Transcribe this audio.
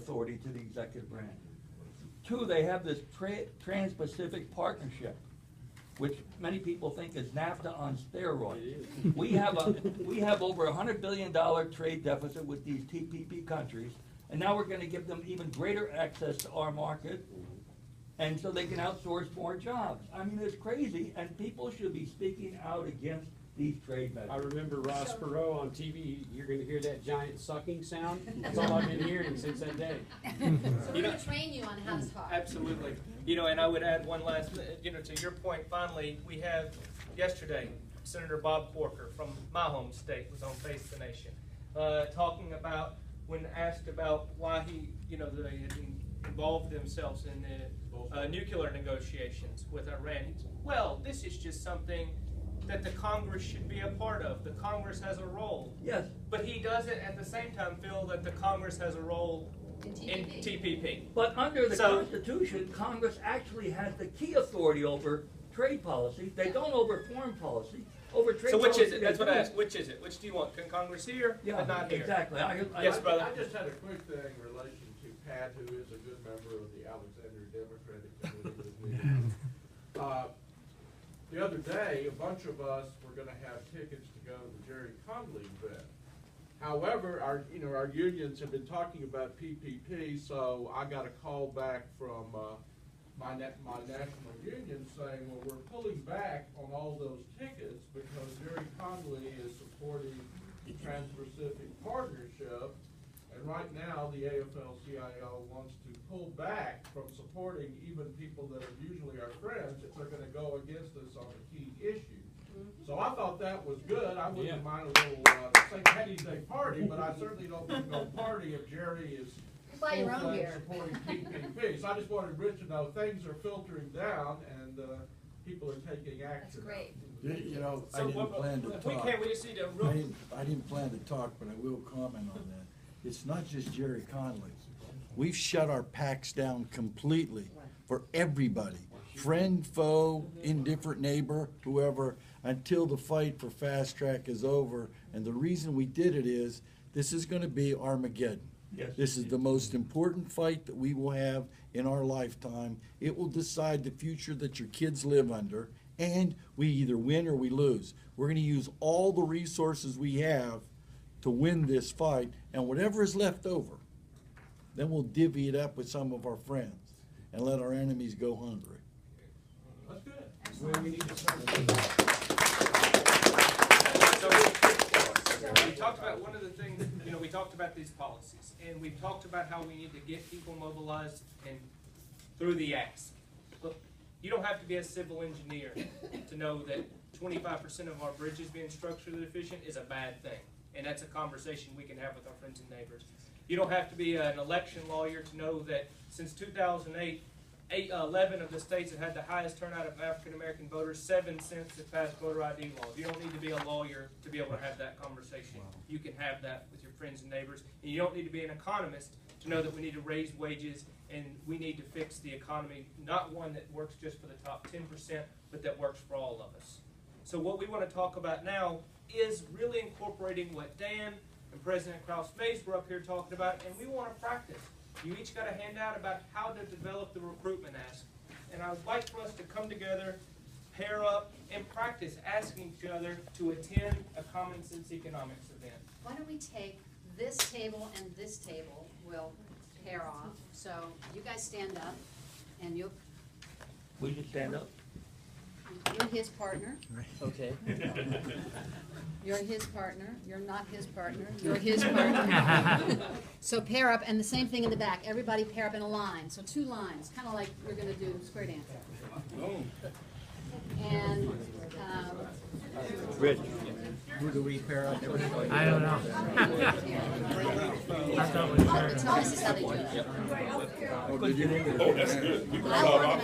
authority to the executive branch. Two, they have this Trans-Pacific Partnership, which many people think is NAFTA on steroids. We have over $100 billion trade deficit with these TPP countries, and now we're going to give them even greater access to our market, and so they can outsource more jobs. I mean, it's crazy, and people should be speaking out against these trade measures. I remember Ross Perot on TV. You're going to hear that giant sucking sound. That's all I've been hearing since that day. So we're going to train you on how to talk. Absolutely. And I would add one last, to your point, finally, we have yesterday, Senator Bob Corker from my home state was on Face the Nation, talking about, when asked about why they had involved themselves in the nuclear negotiations with Iran. Well, this is just something that the Congress should be a part of. The Congress has a role. Yes. But he doesn't at the same time feel that the Congress has a role in TPP. But under the Constitution, Congress actually has the key authority over trade policy. They don't over foreign policy. Over trade So which policy, is it? That's what I asked. Which is it? Which do you want? Can Congress here, Yeah, but not here? exactly. Yes, brother. I just had a quick thing in relation to Pat, who is a good member of the Alexandria Democratic Committee with me. The other day, a bunch of us were going to have tickets to go to the Jerry Conley event. However, our unions have been talking about PPP, so I got a call back from my national union saying, well, we're pulling back on all those tickets because Jerry Conley is supporting the Trans-Pacific Partnership, and right now the AFL-CIO wants to pull back from supporting even people that are usually our friends if they're going to go against us on a key issue. So I thought that was good. I wouldn't mind a little St. Patty's Day party, but I certainly don't want to go party if Jerry is Buy your own beer. supporting PPP. So I just wanted Rich to know things are filtering down and people are taking action. That's great. I didn't plan to If we talk. can, we just need a I didn't plan to talk, but I will comment on that. It's not just Jerry Conley. We've shut our PACs down completely for everybody. Friend, foe, indifferent neighbor, whoever, until the fight for Fast Track is over. And the reason we did it is, this is gonna be Armageddon. Yes. This is the most important fight that we will have in our lifetime. It will decide the future that your kids live under, and we either win or we lose. We're gonna use all the resources we have to win this fight, and whatever is left over, then we'll divvy it up with some of our friends and let our enemies go hungry. That's good. Well, we need to start. So we talked about one of the things, we talked about these policies, and we've talked about how we need to get people mobilized and through the ask. Look, you don't have to be a civil engineer to know that 25% of our bridges being structurally deficient is a bad thing, and that's a conversation we can have with our friends and neighbors. You don't have to be an election lawyer to know that since 2008, 11 of the states that had the highest turnout of African-American voters, 7 since the passed voter ID laws. You don't need to be a lawyer to be able to have that conversation. You can have that with your friends and neighbors. And you don't need to be an economist to know that we need to raise wages and we need to fix the economy, not one that works just for the top 10%, but that works for all of us. So what we want to talk about now is really incorporating what Dan and President Krause-Mays were up here talking about, and we want to practice. You each got a handout about how to develop the recruitment ask. And I would like for us to come together, pair up, and practice asking each other to attend a Common Sense Economics event. Why don't we take this table and this table, we'll pair off. So you guys stand up, and you're We should stand up. his partner. Okay. You're his partner. You're not his partner. You're his partner. So pair up, and the same thing in the back. Everybody pair up in a line. So 2 lines, kind of like we're going to do square dance. And Rich. Who do we pair up? I don't know. I thought we were. tell us how they do it. Oh, did you? I'll organize